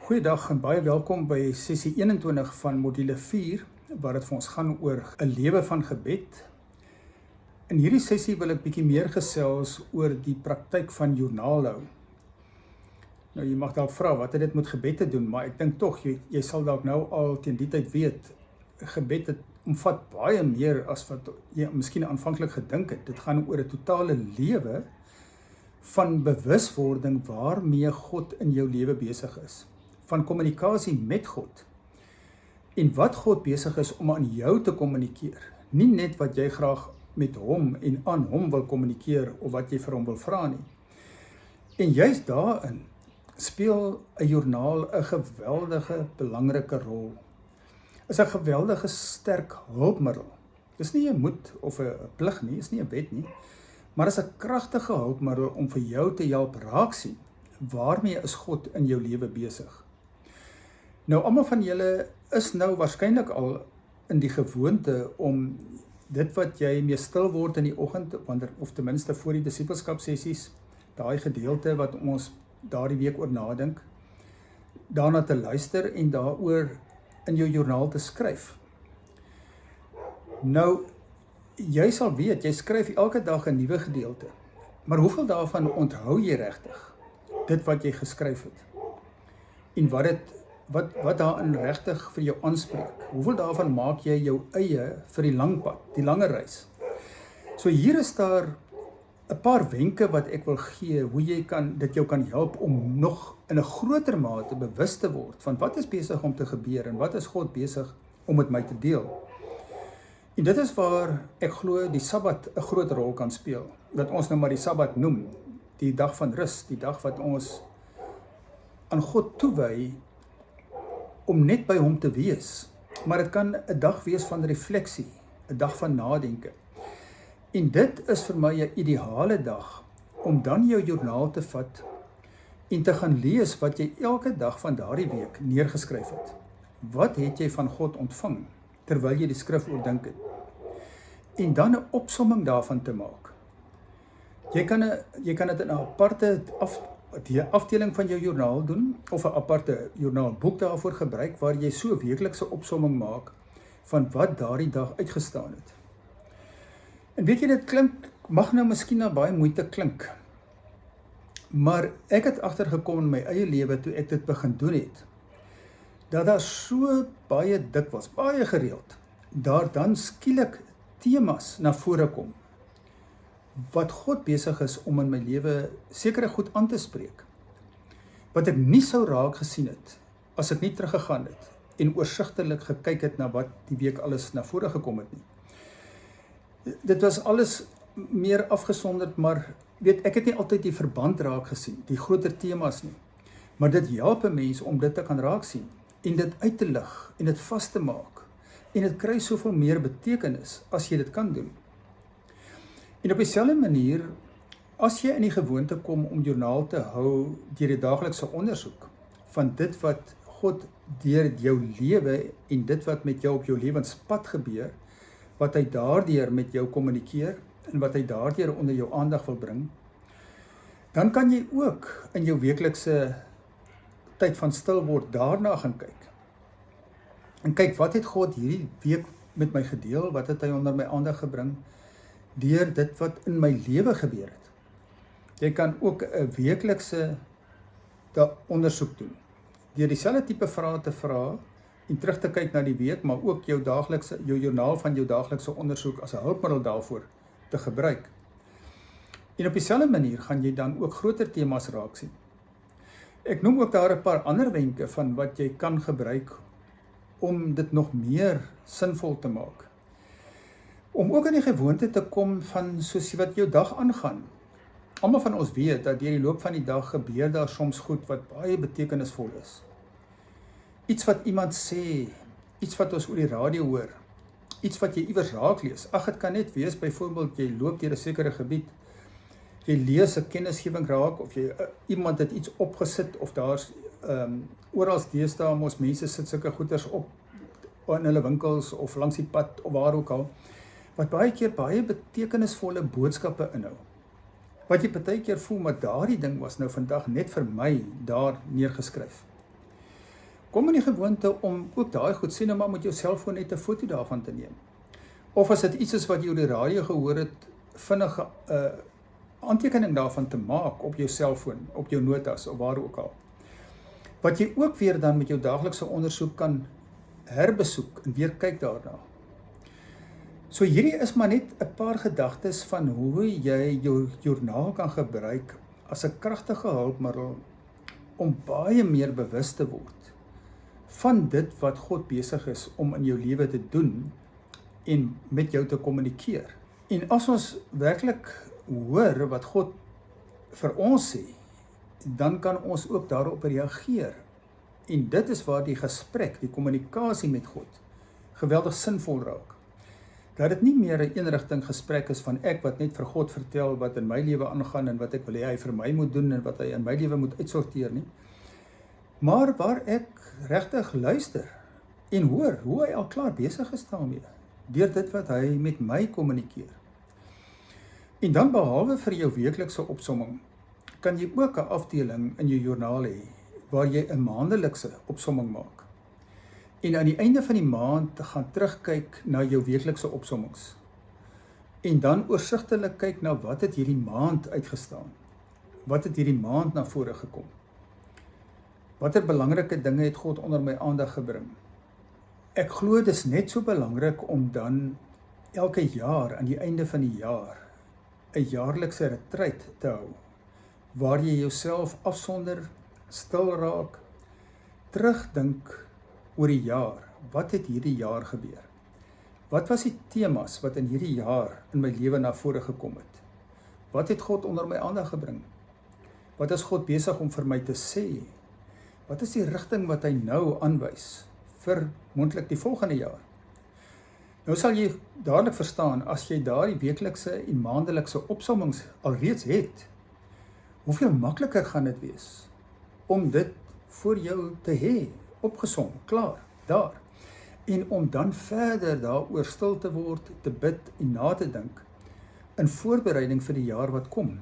Goeiedag en baie welkom by sessie 21 van module 4, waar dit vir ons gaan oor 'n lewe van gebed. In hierdie sessie wil ek bietjie meer gesels oor die praktyk van joernaal hou. Nou, jy mag dalk vra, wat het dit met gebed te doen, maar ek dink tog, jy sal dalk nou al teen die tyd weet, gebed het omvat baie meer as wat jy miskien aanvanklik gedink het. Dit gaan oor 'n totale lewe van bewuswording waarmee God in jou lewe besig is. Van kommunikasie met God en wat God besig is om aan jou te kommunikeer. Nie net wat jy graag met hom en aan hom wil kommunikeer of wat jy vir hom wil vra nie. En juist daarin speel 'n joernaal 'n geweldige belangrike rol. Is 'n geweldige sterk hulpmiddel. Dis nie 'n moet of 'n plig nie, is nie 'n wet nie, maar is 'n kragtige hulpmiddel om vir jou te help raak sien waarmee is God in jou lewe besig. Nou, almal van julle is nou waarskynlik al in die gewoonte om dit wat jy mee stil word in die oggend, of ten minste voor die disippelskap sessies, daai gedeelte wat ons daardie week oor nadink, daarna te luister en daaroor in jou joernaal te skryf. Nou, jy sal weet, jy skryf elke dag 'n nuwe gedeelte, maar hoeveel daarvan onthou jy regtig? Dit wat jy geskryf het. En wat daarin regtig vir jou aanspreek. Hoeveel daarvan maak jy jou eie vir die lang pad, die lange reis? So hier is daar 'n paar wenke wat ek wil gee, hoe dit jou kan help om nog in 'n groter mate bewus te word van wat is besig om te gebeur en wat is God besig om met my te deel. En dit is waar ek glo die Sabbat 'n groot rol kan speel. Wat ons nou maar die Sabbat noem, die dag van rus, die dag wat ons aan God toewy om net by hom te wees. Maar dit kan 'n dag wees van refleksie, 'n dag van nadenke. En dit is vir my 'n ideale dag om dan jou joernaal te vat en te gaan lees wat jy elke dag van daardie week neergeskryf het. Wat het jy van God ontvang terwyl jy die skrif oordink het? En dan 'n opsomming daarvan te maak. Jy kan dit in 'n aparte afdeling van jou joernaal doen, of 'n aparte joernaalboek daarvoor gebruik, waar jy so 'n weeklikse opsomming maak van wat daardie dag uitgestaan het. En weet jy, dit mag nou miskien na baie moeite klink, maar ek het agtergekom in my eie lewe toe ek dit begin doen het, dat daar so baie dikwels, baie gereeld, daar dan skielik temas na vore kom, wat God besig is om in my lewe sekere goed aan te spreek, wat ek nie sou raak gesien het, as ek nie teruggegaan het, en oorsigtelik gekyk het na wat die week alles na vore gekom het nie. Dit was alles meer afgesonderd, maar ek het nie altyd die verband raak gesien, die groter temas nie, maar dit help 'n mens om dit te kan raak sien, en dit uit te lig, en dit vas te maak, en dit kry soveel meer betekenis, as jy dit kan doen. En op dieselfde manier, as jy in die gewoonte kom om joernaal te hou deur die daaglikse ondersoek van dit wat God deur jou lewe en dit wat met jou op jou lewenspad gebeur, wat hy daardeur met jou kommunikeer en wat hy daardeur onder jou aandag wil bring, dan kan jy ook in jou weeklikse tyd van stil word daarna gaan kyk. En kyk, wat het God hierdie week met my gedeel, wat het hy onder my aandag gebring, deur dit wat in my lewe gebeur het. Jy kan ook 'n weeklikse ondersoek doen, deur dieselfde tipe vrae te vra en terug te kyk na die week, maar ook jou joernaal van jou daaglikse ondersoek as 'n hulpmiddel daarvoor te gebruik. En op dieselfde manier gaan jy dan ook groter temas raak sien. Ek noem ook daar 'n paar ander wenke van wat jy kan gebruik om dit nog meer sinvol te maak. Om ook in die gewoonte te kom van soos wat jou dag aangaan. Almal van ons weet dat deur die loop van die dag gebeur daar soms goed wat baie betekenisvol is. Iets wat iemand sê, iets wat ons oor die radio hoor, iets wat jy iewers raak lees. Dit kan net wees, byvoorbeeld, jy loop deur 'n sekere gebied, jy lees 'n kennisgewing raak, of iemand het iets opgesit, of daar's oral deesdae ons mense sit sulke goeders op in hulle winkels, of langs die pad, of waar ook al, wat baie keer baie betekenisvolle boodskappe inhou. Wat jy partykeer voel, maar daardie ding was nou vandag net vir my daar neergeskryf. Kom in die gewoonte om ook daai goed sien en maar met jou selfoon net 'n foto daarvan te neem. Of as dit iets is wat jy op die radio gehoor het, vinnige aantekening daarvan te maak op jou selfoon, op jou notas of waar ook al. Wat jy ook weer dan met jou daaglikse ondersoek kan herbesoek en weer kyk daarna. So hierdie is maar net 'n paar gedagtes van hoe jy jou joernaal kan gebruik as 'n kragtige hulpmiddel om baie meer bewus te word van dit wat God besig is om in jou lewe te doen en met jou te kommunikeer. En as ons werklik hoor wat God vir ons sê, dan kan ons ook daarop reageer. En dit is waar die gesprek, die kommunikasie met God geweldig sinvol raak. Dat dit nie meer 'n eenrigting gesprek is van ek wat net vir God vertel wat in my lewe aangaan en wat ek wil hê hy vir my moet doen en wat hy in my lewe moet uitsorteer nie. Maar waar ek regtig luister en hoor hoe hy al klaar besig is daarmee, deur dit wat hy met my kommunikeer. En dan behalwe vir jou weeklikse opsomming, kan jy ook 'n afdeling in jou joernaal hê, waar jy 'n maandelikse opsomming maak. En aan die einde van die maand gaan terugkyk na jou weeklikse opsommings. En dan oorsigtelik kyk na wat het hierdie maand uitgestaan. Wat het hierdie maand na vore gekom. Watter belangrike dinge het God onder my aandag gebring. Ek glo dis net so belangrik om dan elke jaar aan die einde van die jaar 'n jaarlikse retreat te hou, waar jy jouself afsonder, stil raak, terugdink oor die jaar. Wat het hierdie jaar gebeur? Wat was die temas wat in hierdie jaar in my lewe na vore gekom het? Wat het God onder my aandag gebring? Wat is God besig om vir my te sê? Wat is die rigting wat hy nou aanwys vir moontlik die volgende jaar? Nou sal jy dadelik verstaan, as jy daardie weeklikse en maandelikse opsommings alreeds het, hoeveel makliker gaan dit wees om dit voor jou te hê, opgesom, klaar, daar. En om dan verder daaroor stil te word, te bid en na te dink, in voorbereiding vir die jaar wat kom.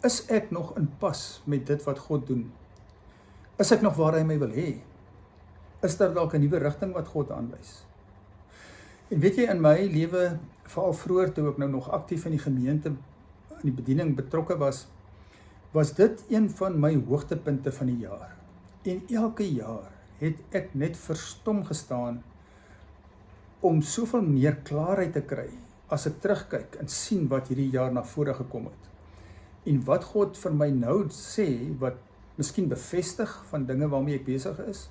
Is ek nog in pas met dit wat God doen? Is ek nog waar hy my wil hê? Is daar dalk 'n nuwe rigting wat God aanwys? En weet jy, in my lewe, veral vroeër toe ek nou nog aktief in die gemeente, in die bediening betrokke was dit een van my hoogtepunte van die jaar. En elke jaar het ek net verstom gestaan om soveel meer klaarheid te kry as ek terugkyk en sien wat hierdie jaar na vore gekom het. En wat God vir my nou sê, wat miskien bevestig van dinge waarmee ek besig is,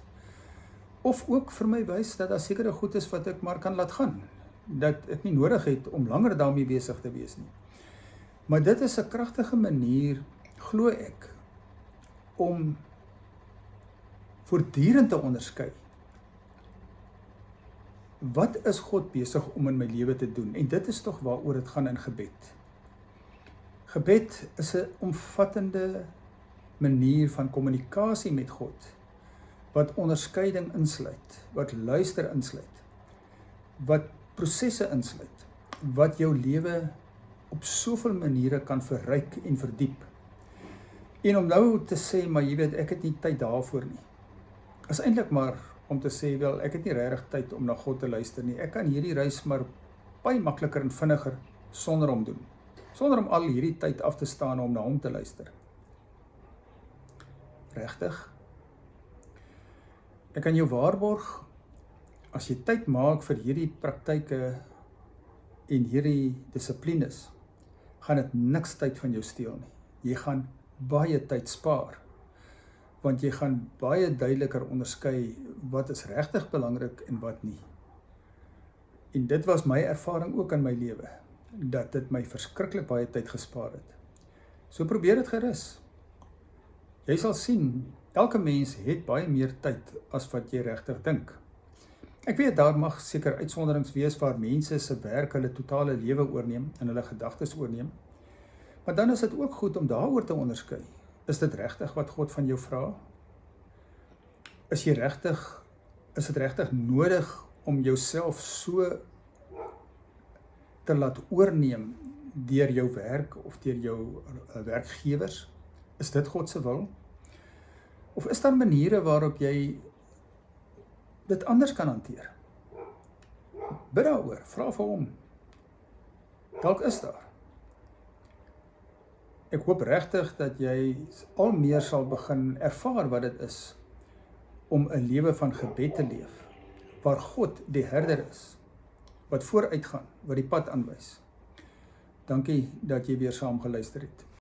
of ook vir my wys dat daar sekere goed is wat ek maar kan laat gaan, dat ek nie nodig het om langer daarmee besig te wees nie. Maar dit is 'n kragtige manier, glo ek, om voortdurend te onderskei. Wat is God besig om in my lewe te doen? En dit is tog waaroor dit gaan in gebed. Gebed is 'n omvattende manier van kommunikasie met God, wat onderskeiding insluit, wat luister insluit, wat prosesse insluit, wat jou lewe op soveel maniere kan verryk en verdiep. En om nou te sê, maar jy weet, ek het nie tyd daarvoor nie, is eintlik maar om te sê, wel, ek het nie regtig tyd om na God te luister nie. Ek kan hierdie reis maar baie makliker en vinniger sonder hom doen, sonder om al hierdie tyd af te staan om na hom te luister. Regtig? Ek kan jou waarborg, as jy tyd maak vir hierdie praktyke en hierdie dissiplines, gaan dit niks tyd van jou steel nie. Jy gaan baie tyd spaar, want jy gaan baie duideliker onderskei wat is regtig belangrik en wat nie. En dit was my ervaring ook in my lewe, dat dit my verskriklik baie tyd gespaar het. So probeer dit gerus. Jy sal sien, elke mens het baie meer tyd as wat jy regtig dink. Ek weet, daar mag seker uitsonderings wees waar mense se werk hulle totale lewe oorneem en hulle gedagtes oorneem. Maar dan is dit ook goed om daaroor te onderskei. Is dit regtig wat God van jou vra? Is dit regtig nodig om jouself so te laat oorneem deur jou werk of deur jou werkgewers? Is dit God se wil? Of is daar maniere waarop jy dit anders kan hanteer. Bid daaroor, vra vir hom. Dalk is daar. Ek hoop regtig dat jy al meer sal begin ervaar wat dit is om 'n lewe van gebed te leef, waar God die herder is, wat vooruitgaan, wat die pad aanwys. Dankie dat jy weer saam geluister het.